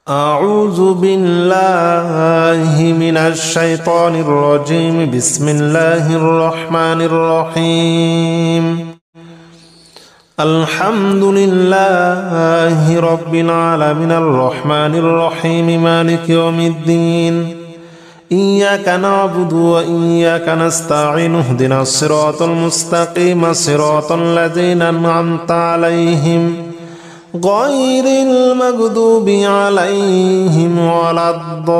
أعوذ بالله من الشيطان الرجيم. بسم الله الرحمن الرحيم. الحمد لله رب العالمين الرحمن الرحيم مالك يوم الدين. إياك نعبد وإياك نستعين. اهدنا الصراط المستقيم صراط الذين أنعمت عليهم غير المغضوب عليهم ولا الضالين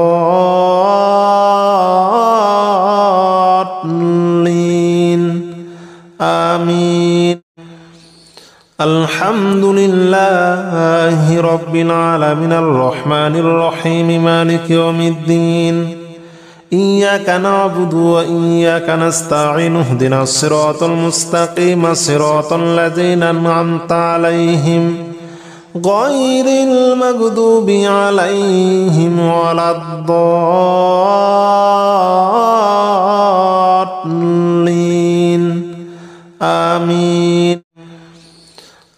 آمين. الحمد لله رب العالمين الرحمن الرحيم مالك يوم الدين. إياك نعبد وإياك نستعين. اهدنا الصراط المستقيم صراط الذين أنعمت عليهم غير المغضوب عليهم ولا الضالين آمين.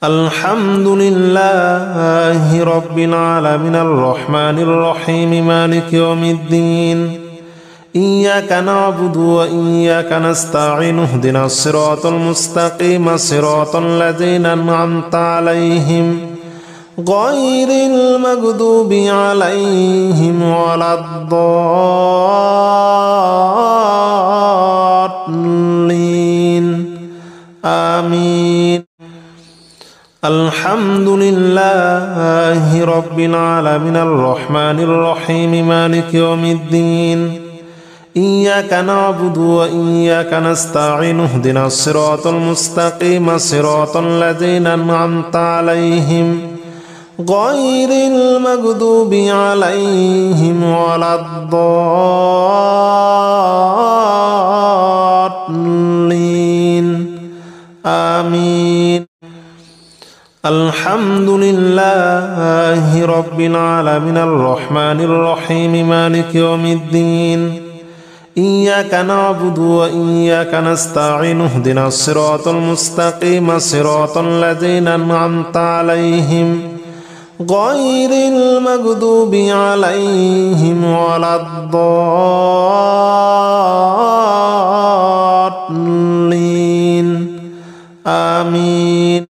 الحمد لله رب العالمين الرحمن الرحيم مالك يوم الدين. إياك نعبد وإياك نستعين. اهدنا الصراط المستقيم صراط الذين أنعمت عليهم غير المغضوب عليهم ولا الضالين آمين. الحمد لله رب العالمين الرحمن الرحيم مالك يوم الدين. إياك نعبد وإياك نستعين. اهدنا الصراط المستقيم صراط الذين أنعمت عليهم غير المغضوب عليهم ولا الضالين آمين. الحمد لله رب العالمين الرحمن الرحيم مالك يوم الدين. إياك نعبد وإياك نستعين. اهدنا الصراط المستقيم صراط الذين أنعمت عليهم غير المغضوب عليهم ولا الضالين آمين.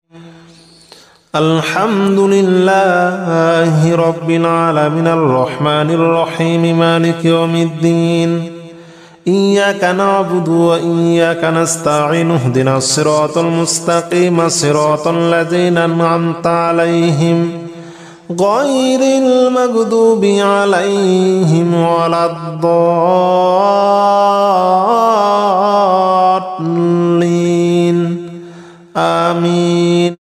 الحمد لله رب العالمين الرحمن الرحيم مالك يوم الدين. إياك نعبد وإياك نستعين. اهدنا الصراط المستقيم صراط الذين أنعمت عليهم غير المغضوب عليهم ولا الضالين آمين.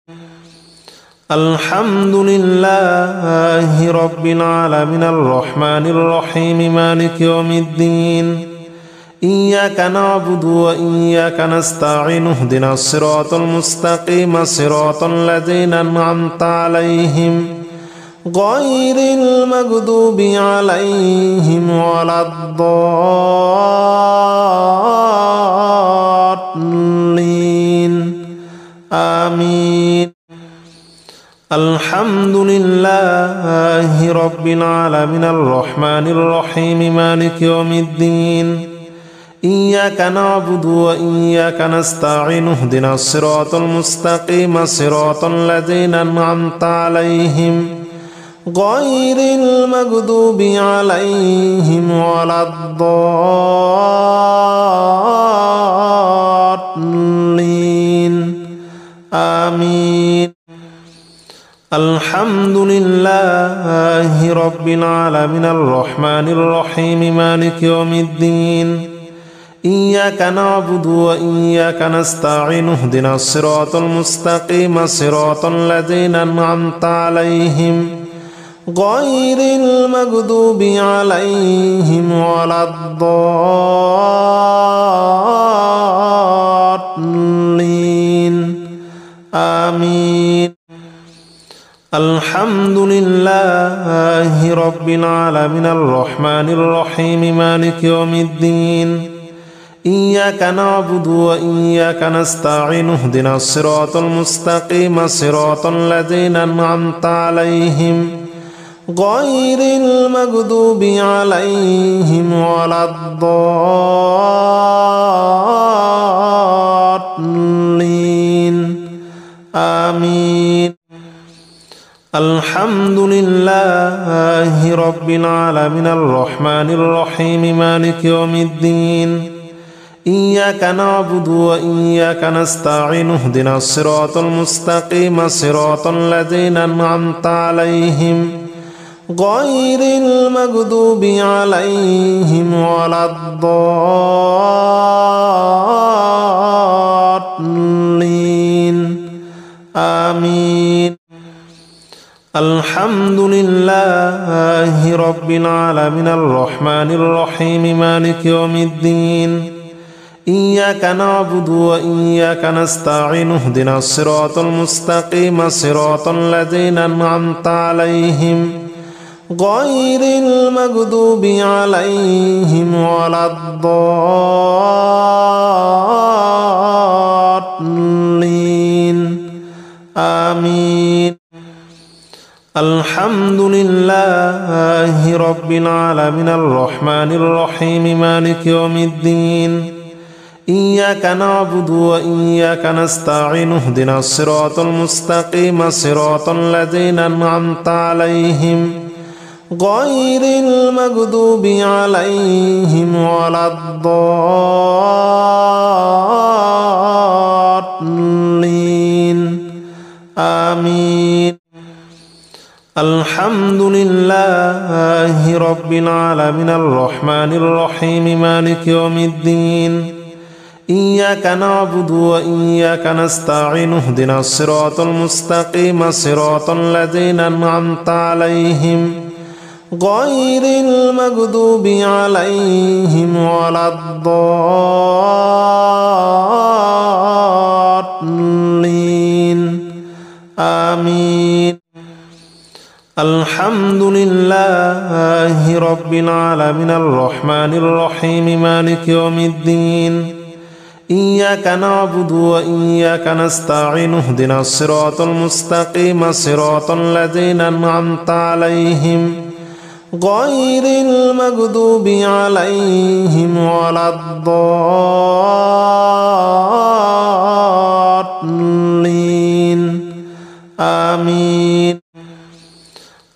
الحمد لله رب العالمين الرحمن الرحيم مالك يوم الدين. إياك نعبد وإياك نستعين. اهدنا الصراط المستقيم صراط الذين أنعمت عليهم غير المغضوب عليهم ولا الضالين آمين. الحمد لله رب العالمين الرحمن الرحيم مالك يوم الدين. إياك نعبد وإياك نستعين. اهدنا الصراط المستقيم صراط الذين أنعمت عليهم غير المغضوب عليهم ولا الضالين آمين. الحمد لله رب العالمين الرحمن الرحيم مالك يوم الدين. إياك نعبد وإياك نستعين. اهدنا الصراط المستقيم صراط الذين أنعمت عليهم غير المغضوب عليهم ولا الضالين آمين. الحمد لله رب العالمين الرحمن الرحيم مالك يوم الدين. إياك نعبد وإياك نستعين اهدنا الصراط المستقيم صراط الذين أنعمت عليهم غير المغضوب عليهم ولا الضالين آمين. الحمد لله رب العالمين الرحمن الرحيم مالك يوم الدين إياك نعبد وإياك نستعين اهدنا الصراط المستقيم صراط الذين أنعمت عليهم غير المغضوب عليهم ولا الضالين آمين. الحمد لله رب العالمين الرحمن الرحيم مالك يوم الدين إياك نعبد وإياك نستعين اهدنا الصراط المستقيم صراط الذين أنعمت عليهم غير المغضوب عليهم ولا الضالين آمين. الحمد لله رب العالمين الرحمن الرحيم مالك يوم الدين إياك نعبد وإياك نستعين اهدنا الصراط المستقيم صراط الذين أنعمت عليهم غير المغضوب عليهم ولا الضالين آمين. الحمد لله رب العالمين الرحمن الرحيم مالك يوم الدين إياك نعبد وإياك نستعين اهدنا الصراط المستقيم صراط الذين أنعمت عليهم غير المغضوب عليهم ولا الضالين آمين. الحمد لله رب العالمين الرحمن الرحيم مالك يوم الدين إياك نعبد وإياك نستعين اهدنا الصراط المستقيم صراط الذين أنعمت عليهم غير المغضوب عليهم ولا الضالين آمين.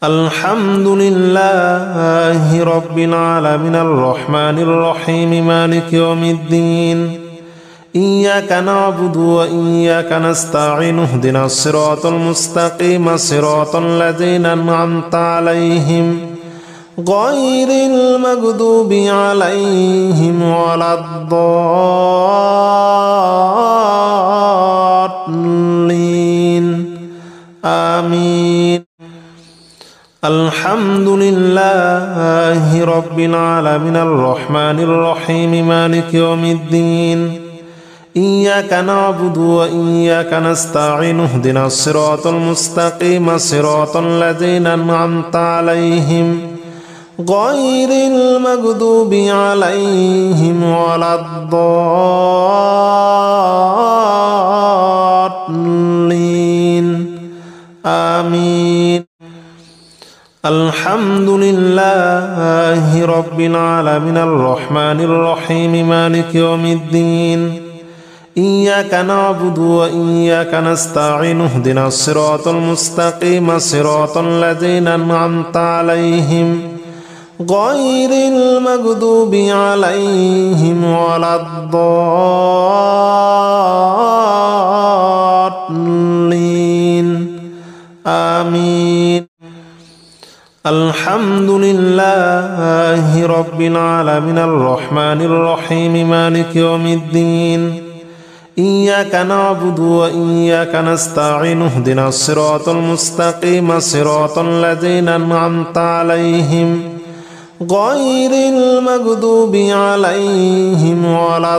الحمد لله رب العالمين الرحمن الرحيم مالك يوم الدين إياك نعبد وإياك نستعين اهدنا الصراط المستقيم صراط الذين أنعمت عليهم غير المغضوب عليهم ولا الضالين آمين. الحمد لله رب العالمين الرحمن الرحيم مالك يوم الدين إياك نعبد وإياك نستعين اهدنا الصراط المستقيم صراط الذين أنعمت عليهم غير المغضوب عليهم ولا الضالين آمين. الحمد لله رب العالمين الرحمن الرحيم مالك يوم الدين إياك نعبد وإياك نستعين اهدنا الصراط المستقيم صراط الذين أنعمت عليهم غير المغضوب عليهم ولا الضالين آمين. الحمد لله رب العالمين الرحمن الرحيم مالك يوم الدين إياك نعبد وإياك نستعين اهدنا الصراط المستقيم صراط الذين أنعمت عليهم غير المغضوب عليهم ولا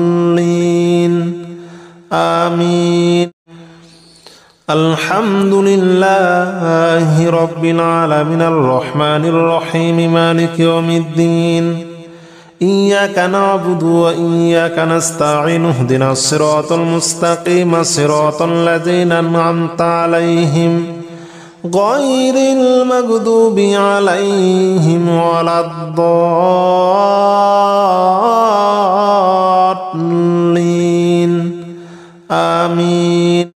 الضالين آمين. الحمد لله رب العالمين الرحمن الرحيم مالك يوم الدين إياك نعبد وإياك نستعين اهدنا الصراط المستقيم صراط الذين أنعمت عليهم غير المغضوب عليهم ولا الضالين آمين.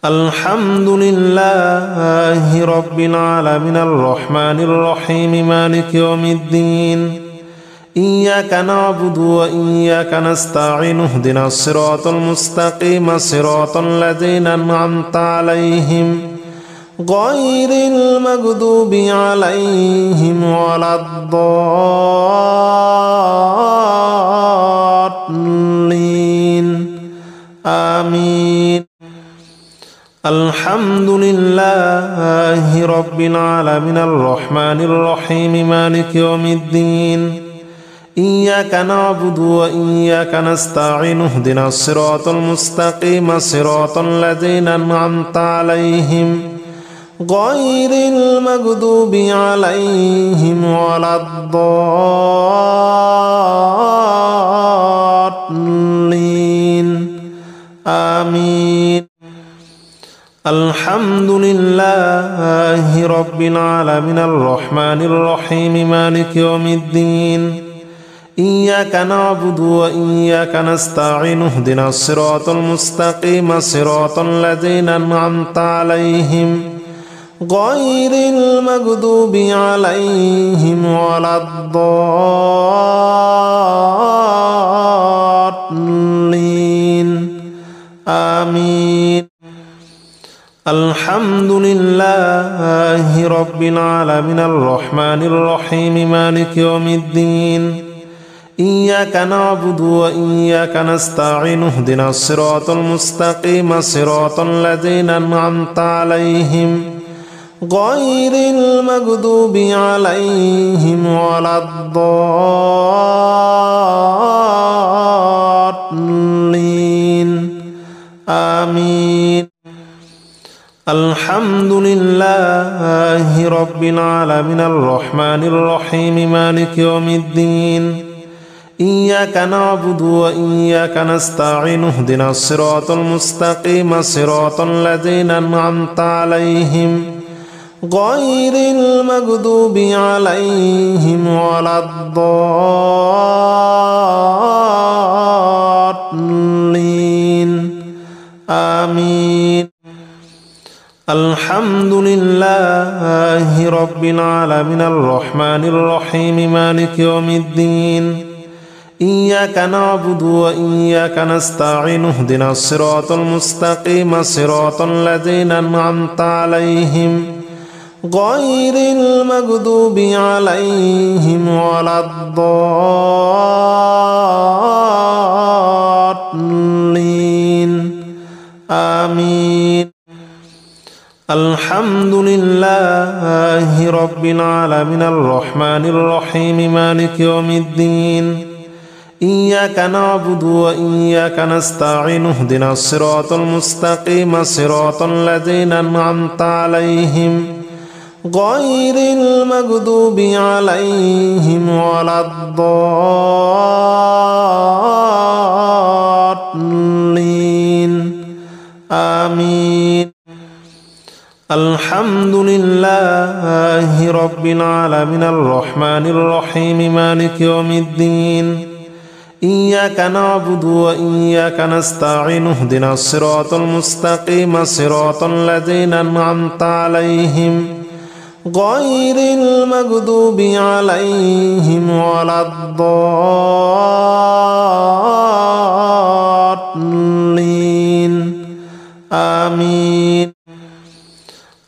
الحمد لله رب العالمين الرحمن الرحيم مالك يوم الدين إياك نعبد وإياك نستعين اهدنا الصراط المستقيم صراط الذين أنعمت عليهم غير المغضوب عليهم ولا الضالين آمين. الحمد لله رب العالمين الرحمن الرحيم مالك يوم الدين إياك نعبد وإياك نستعين اهدنا الصراط المستقيم صراط الذين أنعمت عليهم غير المغضوب عليهم ولا الضالين آمين. الحمد لله رب العالمين الرحمن الرحيم مالك يوم الدين إياك نعبد وإياك نستعين اهدنا الصراط المستقيم صراط الذين أنعمت عليهم غير المغضوب عليهم ولا الضالين آمين. الحمد لله رب العالمين الرحمن الرحيم مالك يوم الدين إياك نعبد وإياك نستعين اهدنا الصراط المستقيم صراط الذين أنعمت عليهم غير المغضوب عليهم ولا الضالين آمين. الحمد لله رب العالمين الرحمن الرحيم مالك يوم الدين إياك نعبد وإياك نستعين اهدنا الصراط المستقيم صراط الذين أنعمت عليهم غير المغضوب عليهم ولا الضالين آمين. الحمد لله رب العالمين الرحمن الرحيم مالك يوم الدين إياك نعبد وإياك نستعين اهدنا الصراط المستقيم صراط الذين أنعمت عليهم غير المغضوب عليهم ولا الضالين آمين. الحمد لله رب العالمين الرحمن الرحيم مالك يوم الدين إياك نعبد وإياك نستعين اهدنا الصراط المستقيم صراط الذين أنعمت عليهم غير المغضوب عليهم ولا الضالين آمين. الحمد لله رب العالمين الرحمن الرحيم مالك يوم الدين إياك نعبد وإياك نستعين اهدنا الصراط المستقيم صراط الذين أنعمت عليهم غير المغضوب عليهم ولا الضالين آمين.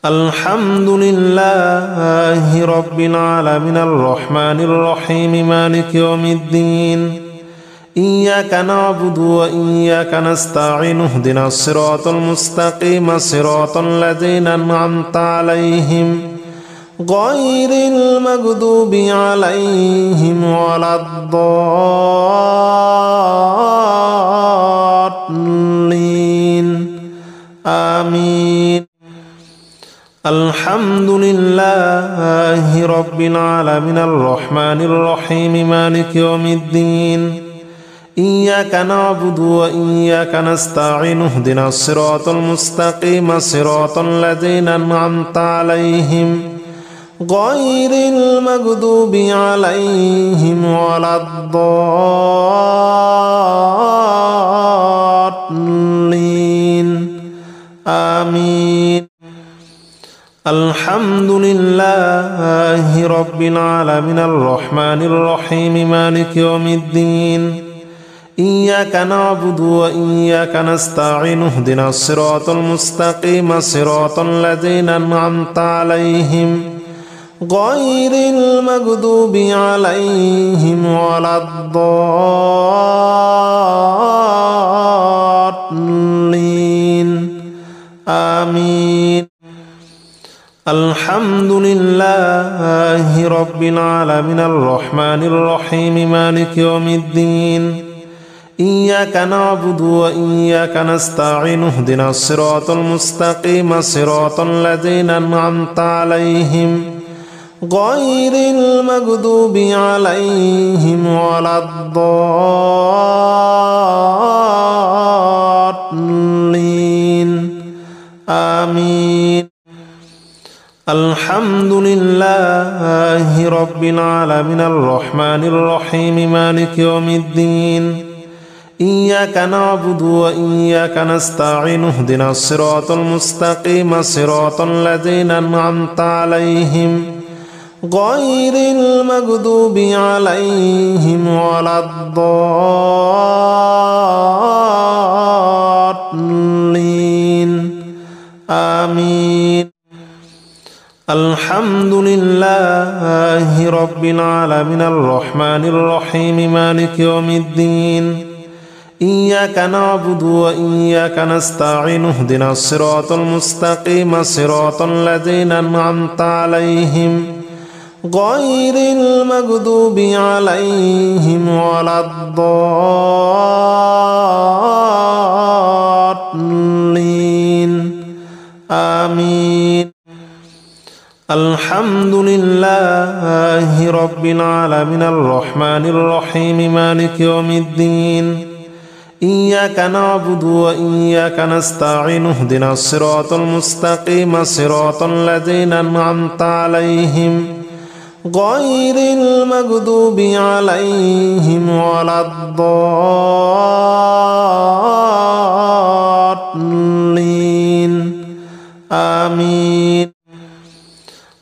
الحمد لله رب العالمين الرحمن الرحيم مالك يوم الدين إياك نعبد وإياك نستعين اهدنا الصراط المستقيم صراط الذين أنعمت عليهم غير المغضوب عليهم ولا الضالين آمين. الحمد لله رب العالمين الرحمن الرحيم مالك يوم الدين إياك نعبد وإياك نستعين اهدنا الصراط المستقيم صراط الذين أنعمت عليهم غير المغضوب عليهم ولا الضالين آمين. الحمد لله رب العالمين الرحمن الرحيم مالك يوم الدين إياك نعبد وإياك نستعين اهدنا الصراط المستقيم صراط الذين أنعمت عليهم غير المغضوب عليهم ولا الضالين آمين. الحمد لله رب العالمين الرحمن الرحيم مالك يوم الدين إياك نعبد وإياك نستعين اهدنا الصراط المستقيم صراط الذين أنعمت عليهم غير المغضوب عليهم ولا الضالين آمين. الحمد لله رب العالمين الرحمن الرحيم مالك يوم الدين إياك نعبد وإياك نستعين اهدنا الصراط المستقيم صراط الذين أنعمت عليهم غير المغضوب عليهم ولا الضالين آمين. الحمد لله رب العالمين الرحمن الرحيم مالك يوم الدين إياك نعبد وإياك نستعين اهدنا الصراط المستقيم صراط الذين أنعمت عليهم غير المغضوب عليهم ولا الضالين آمين. الحمد لله رب العالمين الرحمن الرحيم مالك يوم الدين إياك نعبد وإياك نستعين اهدنا الصراط المستقيم صراط الذين أنعمت عليهم غير المغضوب عليهم ولا الضالين آمين.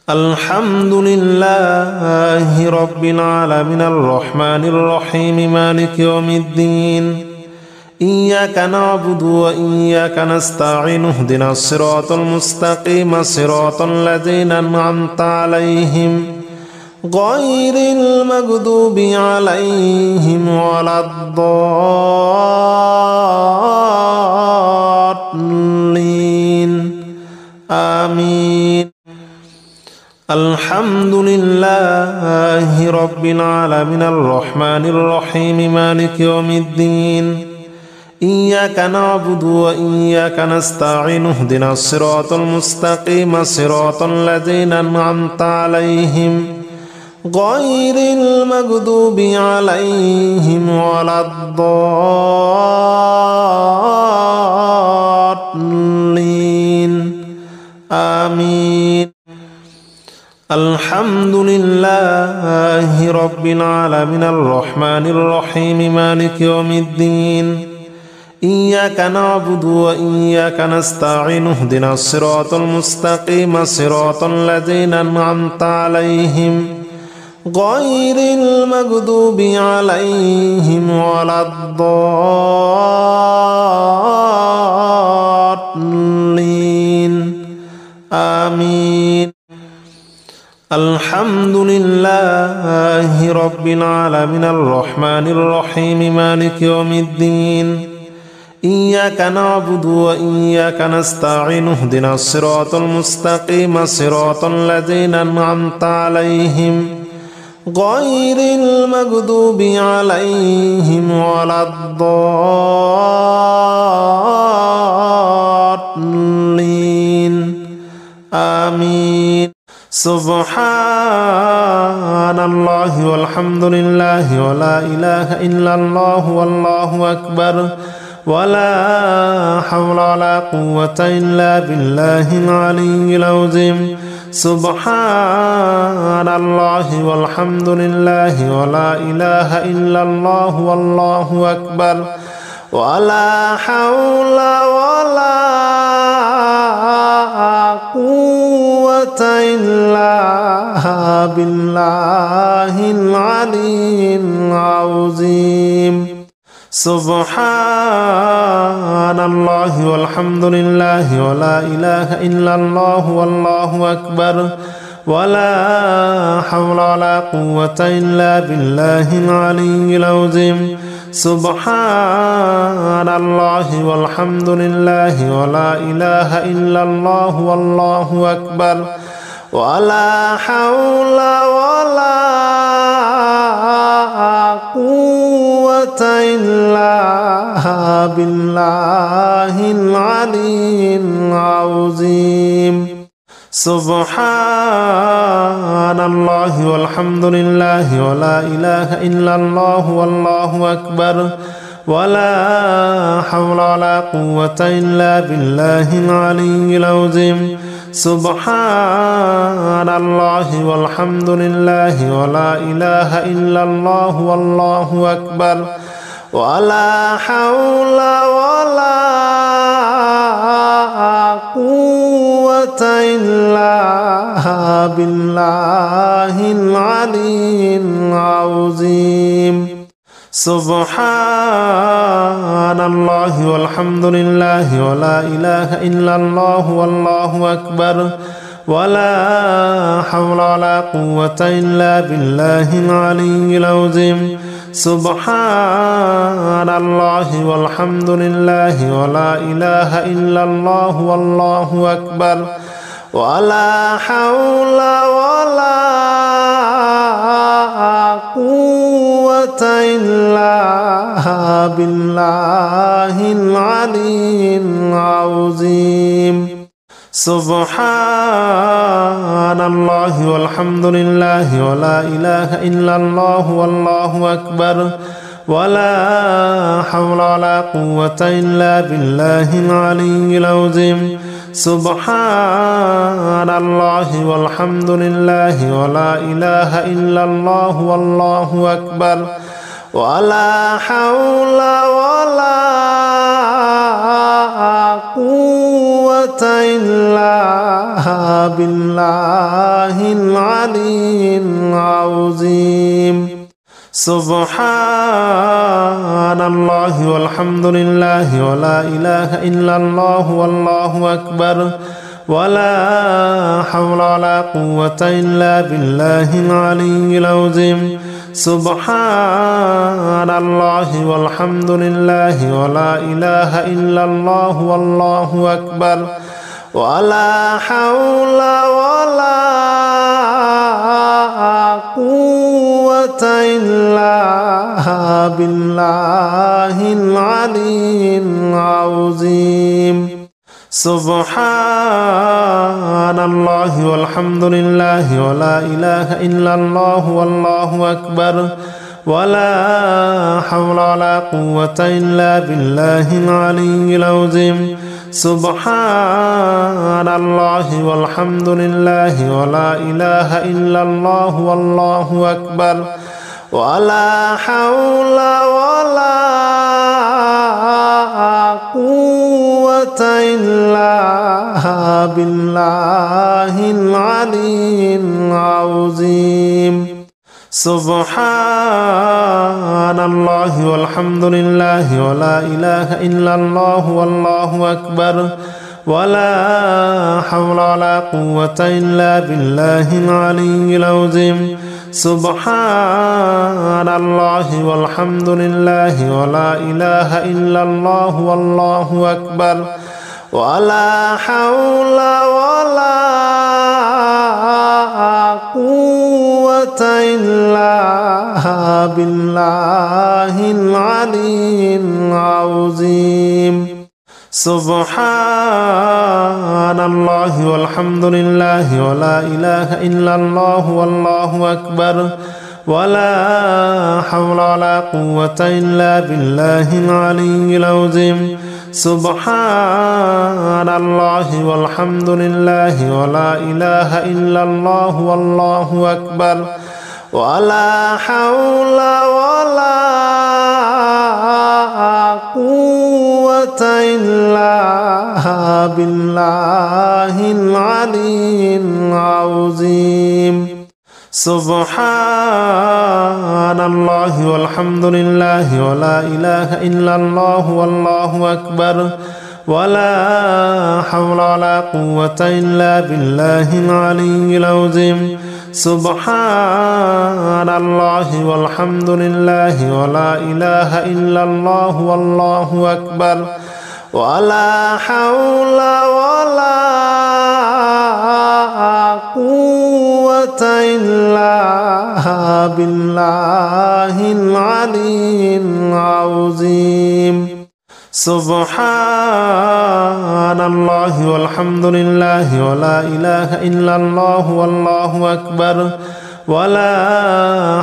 الحمد لله رب العالمين الرحمن الرحيم مالك يوم الدين إياك نعبد وإياك نستعين اهدنا الصراط المستقيم صراط الذين أنعمت عليهم غير المغضوب عليهم ولا الضالين آمين. الحمد لله رب العالمين الرحمن الرحيم مالك يوم الدين إياك نعبد وإياك نستعين اهدنا الصراط المستقيم صراط الذين أنعمت عليهم غير المغضوب عليهم ولا الضالين آمين. الحمد لله رب العالمين الرحمن الرحيم مالك يوم الدين إياك نعبد وإياك نستعين اهدنا الصراط المستقيم صراط الذين أنعمت عليهم غير المغضوب عليهم ولا الضالين آمين. الحمد لله رب العالمين الرحمن الرحيم مالك يوم الدين إياك نعبد وإياك نستعين اهدنا الصراط المستقيم صراط الذين أنعمت عليهم غير المغضوب عليهم ولا الضالين آمين. سبحان الله والحمد لله ولا إله إلا الله والله أكبر ولا حول ولا قوة إلا بالله العلي العظيم. سبحان الله والحمد لله ولا إله إلا الله والله أكبر ولا حول ولا قوة إلا بالله العلي العظيم. سبحان الله والحمد لله ولا إله إلا الله والله أكبر ولا حول ولا قوة إلا بالله العلي العظيم. سبحان الله والحمد لله ولا إله إلا الله والله أكبر ولا حول ولا قوة إلا بالله العلي العظيم. سبحان الله والحمد لله ولا إله إلا الله والله أكبر ولا حول ولا قوة إلا بالله العلي العظيم. سبحان الله والحمد لله ولا إله إلا الله والله أكبر ولا حول ولا قوة إلا بالله العلي العظيم. سبحان الله والحمد لله ولا إله إلا الله والله أكبر ولا حول ولا قوة إلا بالله العلي العظيم. سبحان الله والحمد لله ولا إله إلا الله والله أكبر ولا حول ولا قوة إلا بالله العلي العظيم. سبحان الله والحمد لله ولا إله إلا الله والله أكبر ولا حول ولا قوة إلا بالله العلي العظيم. سبحان الله والحمد لله ولا إله إلا الله والله أكبر ولا حول ولا قوة إلا بالله العلي العظيم. سبحان الله والحمد لله ولا إله إلا الله والله أكبر ولا حول ولا قوة إلا بالله العلي العظيم. سبحان الله والحمد لله ولا إله إلا الله والله أكبر ولا حول ولا قوة إلا بالله العلي العظيم. سبحان الله والحمد لله ولا إله إلا الله والله أكبر ولا حول ولا قوة إلا بالله العلي العظيم. سبحان الله والحمد لله ولا إله إلا الله والله أكبر ولا حول ولا قوة إلا بالله العلي العظيم. سبحان الله والحمد لله ولا إله إلا الله والله أكبر ولا حول ولا قوة إلا بالله العلي العظيم. سبحان الله والحمد لله ولا إله إلا الله والله أكبر ولا حول ولا قوة إلا بالله العلي العظيم. سبحان الله والحمد لله ولا إله إلا الله والله أكبر ولا حول ولا قوة إلا بالله العلي العظيم سبحان الله والحمد لله ولا إله إلا الله والله أكبر ولا حول ولا قوة إلا بالله العلي العظيم سبحان الله والحمد لله ولا إله إلا الله والله أكبر ولا حول ولا قوة إلا بالله العلي العظيم سبحان الله والحمد لله ولا إله إلا الله والله أكبر ولا حول ولا قوة إلا بالله العلي العظيم سبحان الله والحمد لله ولا إله إلا الله والله أكبر ولا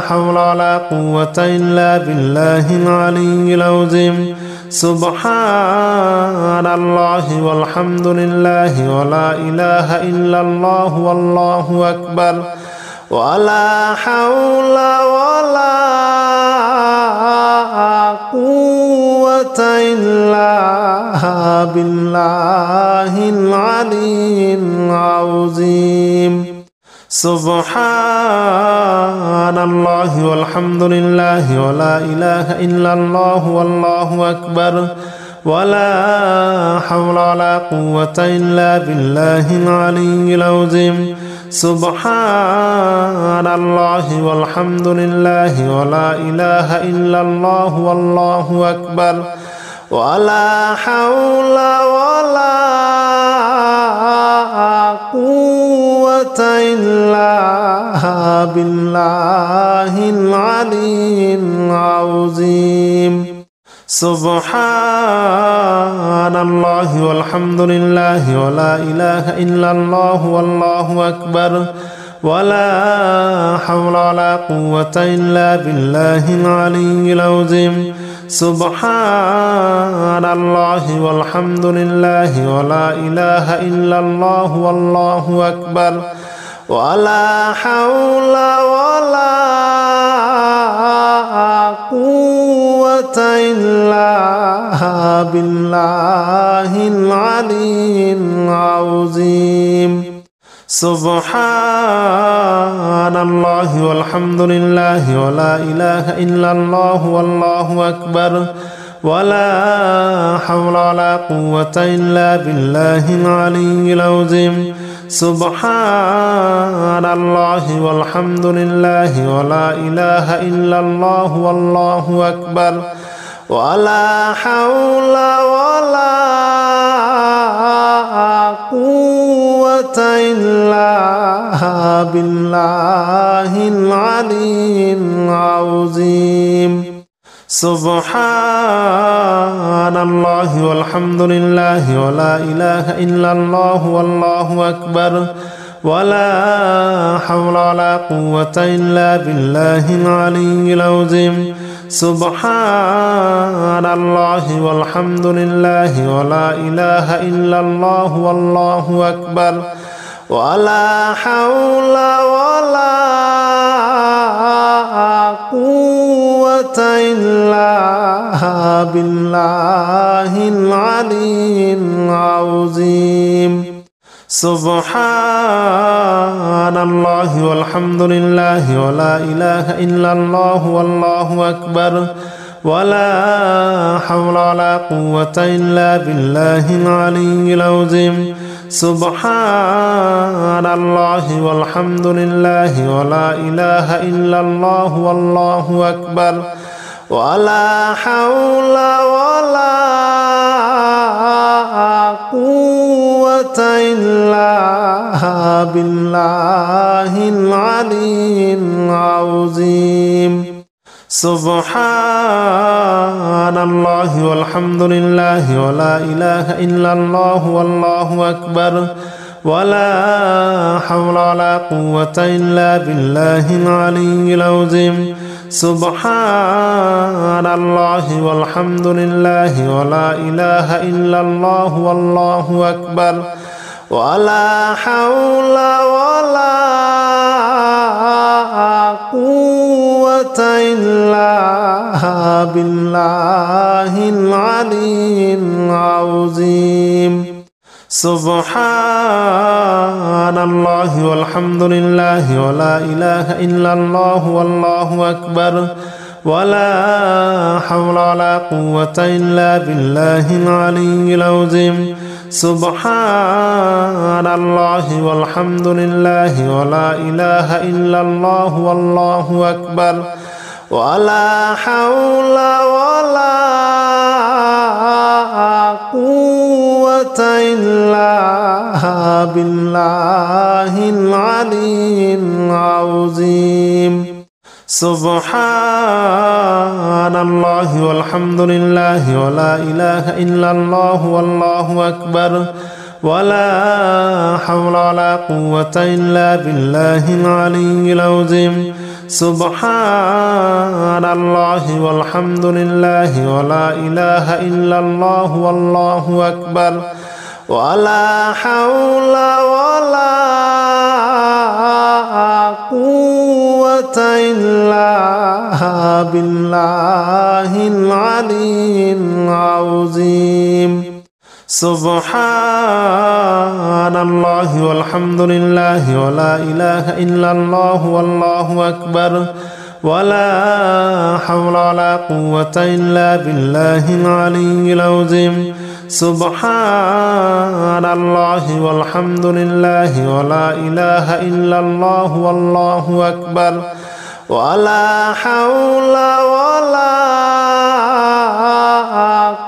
حول ولا قوة إلا بالله العلي العظيم سبحان الله والحمد لله ولا إله إلا الله والله أكبر ولا حول ولا قوة إلا بالله العلي العظيم سبحان الله والحمد لله ولا إله إلا الله والله أكبر ولا حول ولا قوة إلا بالله العلي العظيم سبحان الله والحمد لله ولا إله إلا الله والله أكبر ولا حول ولا قوة إلا بالله العلي العظيم سبحان الله والحمد لله ولا إله إلا الله والله أكبر ولا حول ولا قوة إلا بالله العلي العظيم سبحان الله والحمد لله ولا إله إلا الله والله أكبر ولا حول ولا قوة إلا بالله العلي العظيم سبحان الله والحمد لله ولا إله إلا الله والله أكبر ولا حول ولا قوة إلا بالله العلي العظيم سبحان الله والحمد لله ولا إله إلا الله والله أكبر ولا حول ولا قوة إلا بالله العلي العظيم سبحان الله والحمد لله ولا إله إلا الله والله أكبر ولا حول ولا قوة إلا بالله العلي العظيم سبحان الله والحمد لله ولا إله إلا الله والله أكبر ولا حول ولا قوة إلا بالله العلي العظيم سبحان الله والحمد لله ولا إله إلا الله والله أكبر ولا حول ولا قوة إلا بالله العلي العظيم سبحان الله والحمد لله ولا إله إلا الله والله أكبر ولا حول ولا قوة إلا بالله العلي العظيم سبحان الله والحمد لله ولا إله إلا الله والله أكبر ولا حول ولا قوة إلا بالله العلي العظيم سبحان الله والحمد لله ولا إله إلا الله والله أكبر ولا حول ولا قوة إلا بالله العلي العظيم سبحان الله والحمد لله ولا إله إلا الله والله أكبر ولا حول ولا قوة إلا بالله العلي العظيم سبحان الله والحمد لله ولا إله إلا الله والله أكبر ولا حول ولا قوة إلا بالله العلي العظيم سبحان الله والحمد لله ولا إله إلا الله والله أكبر ولا حول ولا قوة إلا بالله العلي العظيم سبحان الله والحمد لله ولا إله إلا الله والله أكبر ولا حول ولا قوة إلا بالله العلي العظيم سبحان الله والحمد لله ولا إله إلا الله والله أكبر ولا حول ولا قوة إلا بالله العلي العظيم سبحان الله والحمد لله ولا إله إلا الله والله أكبر ولا حول ولا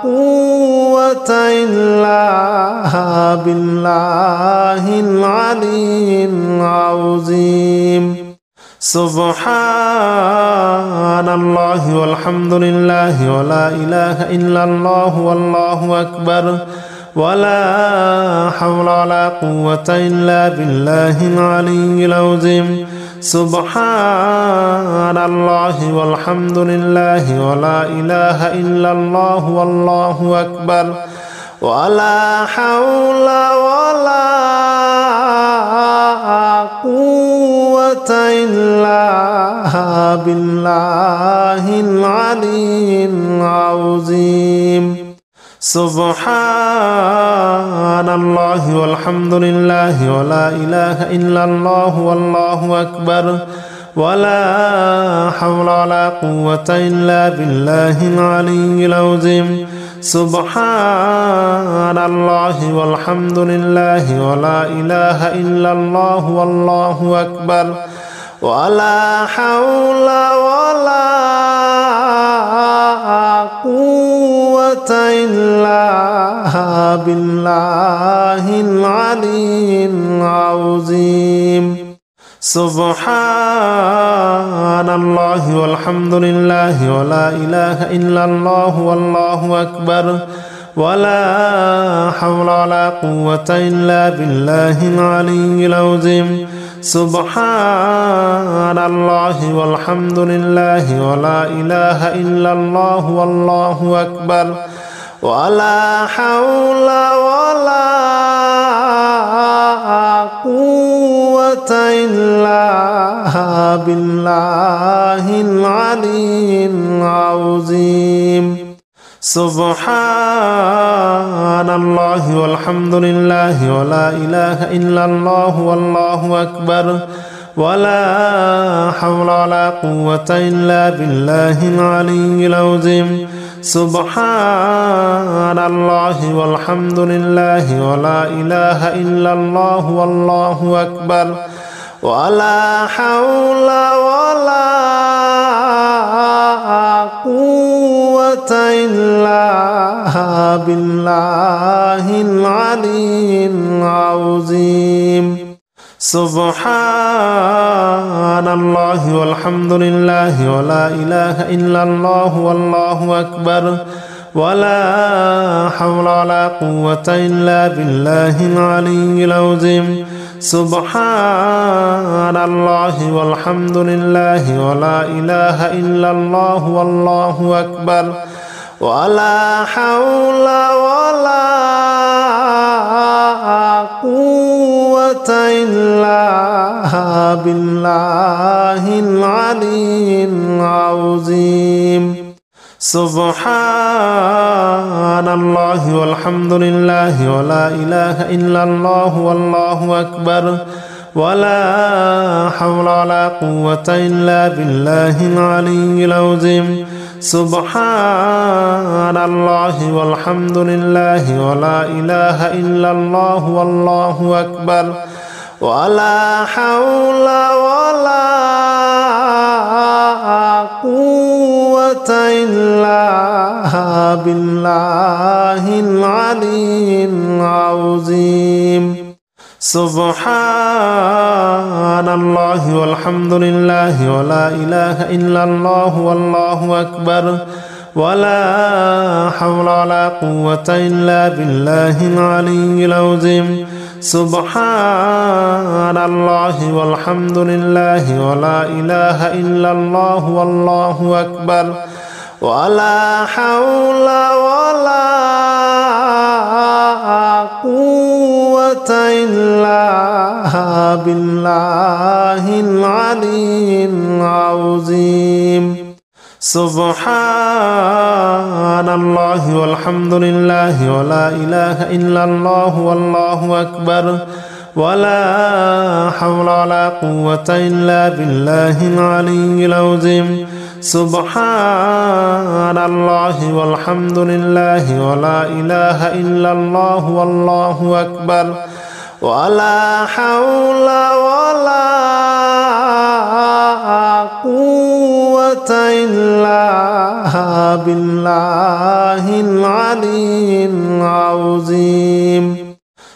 قوة إلا بالله العلي العظيم سبحان الله والحمد لله ولا إله إلا الله والله أكبر ولا حول ولا قوة إلا بالله العلي العظيم سبحان الله والحمد لله ولا إله إلا الله والله أكبر ولا حول ولا قوة إلا بالله العلي العظيم سبحان الله والحمد لله ولا إله إلا الله والله أكبر ولا حول ولا قوة إلا بالله العلي العظيم سبحان الله والحمد لله ولا إله إلا الله والله أكبر ولا حول ولا قوة إلا بالله العلي العظيم سبحان الله والحمد لله ولا إله إلا الله والله أكبر ولا حول ولا قوة إلا بالله العلي العظيم سبحان الله والحمد لله ولا إله إلا الله والله أكبر ولا حول ولا قوة إلا بالله العلي العظيم سبحان الله والحمد لله ولا إله إلا الله والله أكبر ولا حول ولا قوة إلا بالله العلي العظيم سبحان الله والحمد لله ولا إله إلا الله والله أكبر ولا حول ولا قوة إلا بالله العلي العظيم سبحان الله والحمد لله ولا إله إلا الله والله أكبر ولا حول ولا قوة إلا بالله العلي العظيم سبحان الله والحمد لله ولا إله إلا الله والله أكبر ولا حول ولا قوة إلا بالله العلي العظيم سبحان الله والحمد لله ولا إله إلا الله والله أكبر ولا حول ولا قوة إلا بالله العلي العظيم سبحان الله والحمد لله ولا إله إلا الله والله أكبر ولا حول ولا قوة إلا بالله العلي العظيم سبحان الله والحمد لله ولا إله إلا الله والله أكبر ولا حول ولا قوة إلا بالله العلي العظيم سبحان الله والحمد لله ولا إله إلا الله والله أكبر ولا حول ولا قوة إلا بالله العلي العظيم سبحان الله والحمد لله ولا إله إلا الله والله أكبر ولا حول ولا قوة إلا بالله العلي العظيم سبحان الله والحمد لله ولا إله إلا الله والله أكبر ولا حول ولا قوة إلا بالله العلي العظيم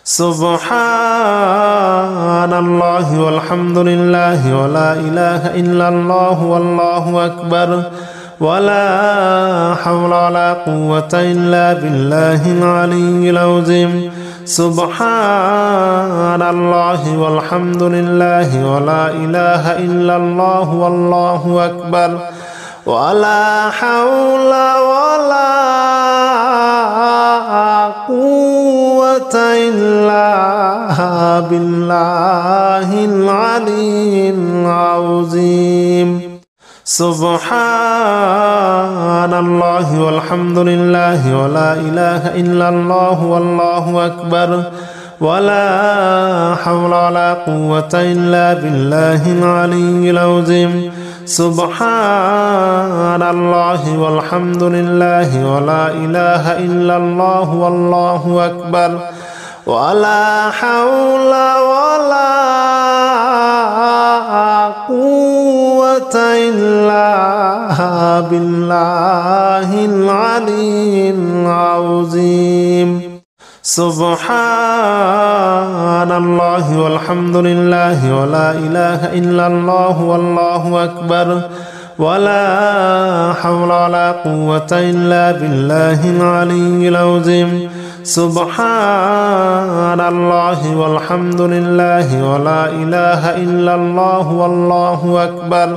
سبحان الله والحمد لله ولا إله إلا الله والله أكبر ولا حول ولا قوة إلا بالله العلي العظيم سبحان الله والحمد لله ولا إله إلا الله والله أكبر ولا حول ولا قوة إلا بالله العلي العظيم سبحان الله والحمد لله ولا إله إلا الله والله أكبر ولا حول ولا قوة إلا بالله العلي العظيم سبحان الله والحمد لله ولا إله إلا الله والله أكبر ولا حول ولا قوة إلا بالله العلي العظيم سبحان الله والحمد لله ولا إله إلا الله والله أكبر ولا حول ولا قوة إلا بالله العلي العظيم سبحان الله والحمد لله ولا إله إلا الله والله أكبر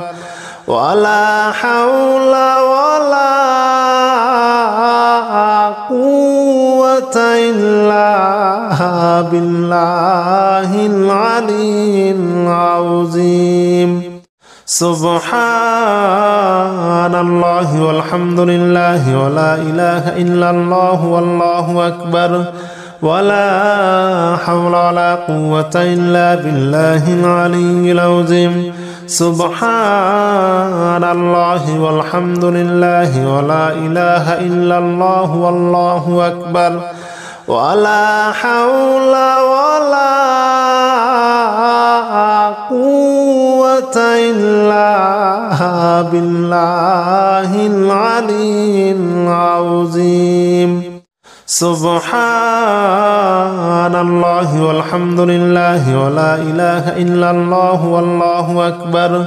ولا حول ولا قوة إلا بالله العلي العظيم سبحان الله والحمد لله ولا إله إلا الله والله أكبر ولا حول ولا قوة إلا بالله العلي العظيم سبحان الله والحمد لله ولا إله إلا الله والله أكبر ولا حول ولا قوة إلا بالله العلي العظيم سبحان الله والحمد لله ولا إله إلا الله والله أكبر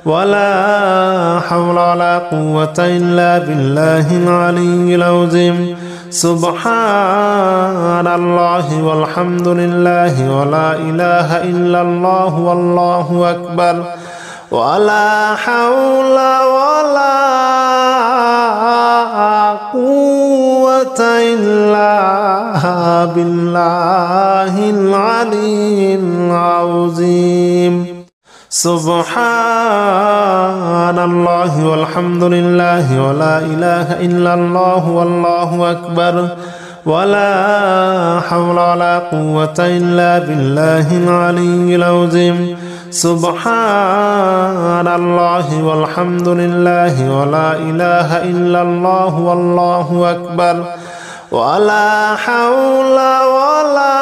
ولا حول ولا قوة إلا بالله العلي العظيم سبحان الله والحمد لله ولا إله إلا الله والله أكبر ولا حول ولا قوة إلا بالله العلي العظيم سبحان الله والحمد لله ولا إله إلا الله والله أكبر ولا حول ولا قوة إلا بالله العلي العظيم سبحان الله والحمد لله ولا إله إلا الله والله أكبر ولا حول ولا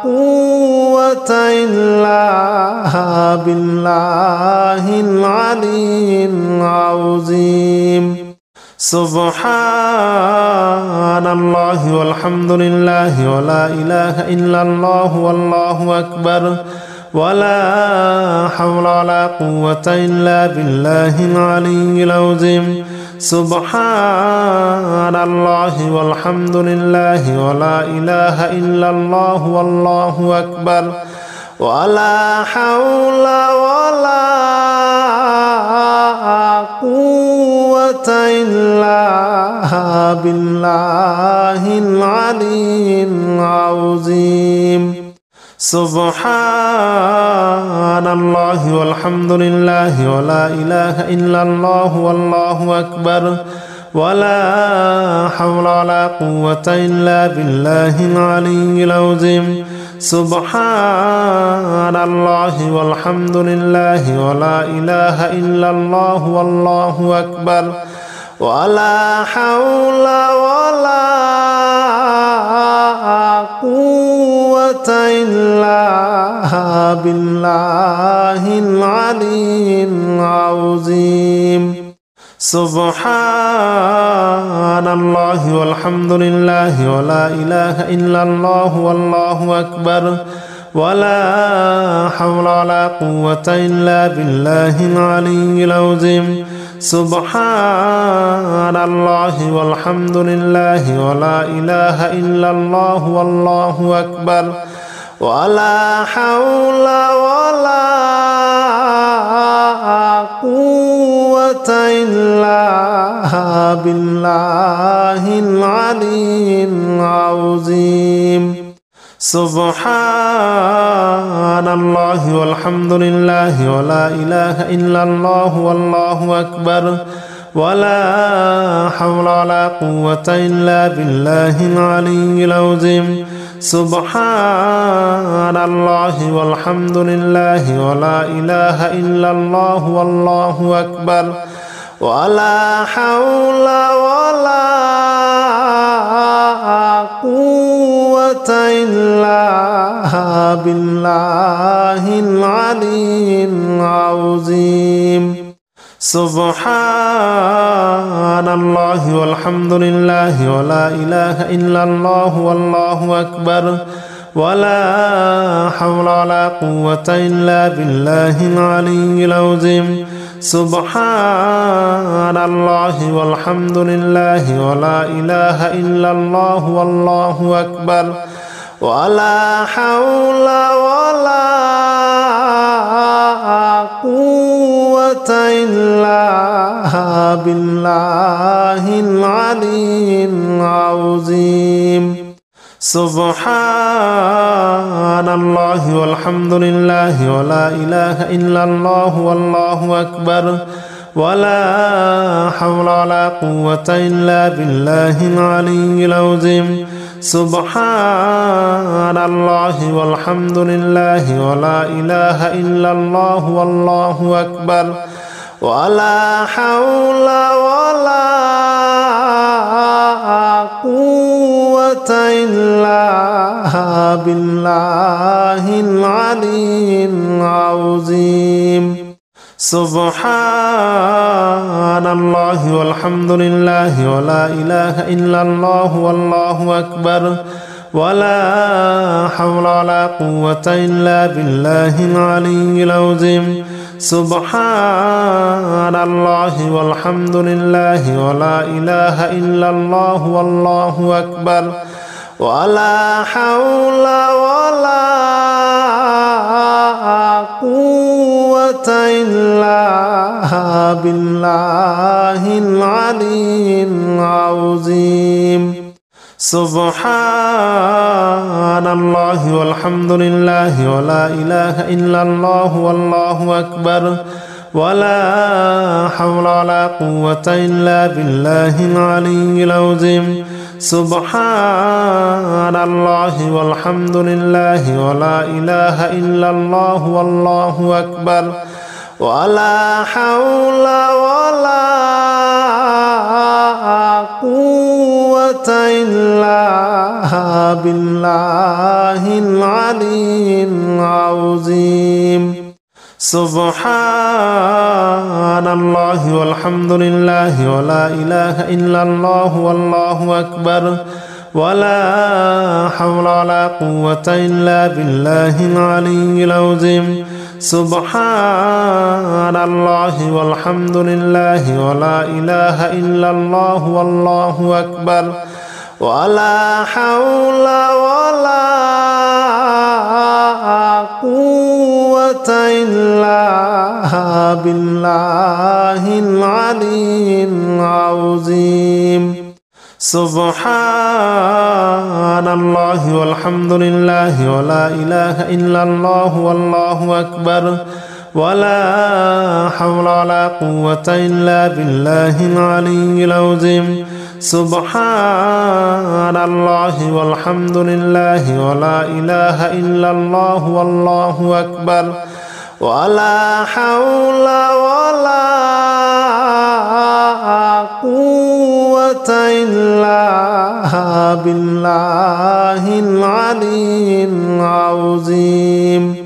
قوة إلا بالله العلي العظيم سبحان الله والحمد لله ولا إله إلا الله والله أكبر ولا حول ولا قوة إلا بالله العلي العظيم سبحان الله والحمد لله ولا إله إلا الله والله أكبر ولا حول ولا قوة إلا بالله العلي العظيم سبحان الله والحمد لله ولا إله إلا الله والله أكبر ولا حول ولا قوة إلا بالله العلي العظيم سبحان الله والحمد لله ولا إله إلا الله والله أكبر ولا حول ولا قوة إلا بالله العلي العظيم سبحان الله والحمد لله ولا إله إلا الله والله أكبر ولا حول ولا قوة إلا بالله العلي العظيم سبحان الله والحمد لله ولا إله إلا الله والله أكبر ولا حول ولا قوة إلا بالله العلي العظيم سبحان الله والحمد لله ولا إله إلا الله والله أكبر ولا حول ولا قوة إلا بالله العلي العظيم سبحان الله والحمد لله ولا إله إلا الله والله أكبر ولا حول ولا قوة إلا بالله العلي العظيم سبحان الله والحمد لله ولا إله إلا الله والله أكبر ولا حول ولا قوة إلا بالله العلي العظيم سبحان الله والحمد لله ولا إله إلا الله والله أكبر ولا حول ولا قوة إلا بالله العلي العظيم سبحان الله والحمد لله ولا إله إلا الله والله أكبر ولا حول ولا قوة إلا بالله العلي العظيم سبحان الله والحمد لله ولا إله إلا الله والله أكبر ولا حول ولا قوة إلا بالله العلي العظيم سبحان الله والحمد لله ولا إله إلا الله والله أكبر ولا حول ولا قوة إلا بالله العلي العظيم سبحان الله والحمد لله ولا إله إلا الله والله أكبر ولا حول ولا قوة إلا بالله العلي العظيم سبحان الله والحمد لله ولا إله إلا الله والله أكبر ولا حول ولا قوة إلا بالله العلي العظيم سبحان الله والحمد لله ولا إله إلا الله والله أكبر ولا حول ولا قوة إلا بالله العلي العظيم سبحان الله والحمد لله ولا إله إلا الله والله أكبر ولا حول ولا قوة إلا بالله العلي العظيم سبحان الله والحمد لله ولا إله إلا الله والله أكبر ولا حول ولا قوة إلا بالله العلي العظيم سبحان الله والحمد لله ولا إله إلا الله والله أكبر ولا حول ولا قوة إلا بالله العلي العظيم سبحان الله والحمد لله ولا إله إلا الله والله أكبر ولا حول ولا قوة إلا بالله العلي العظيم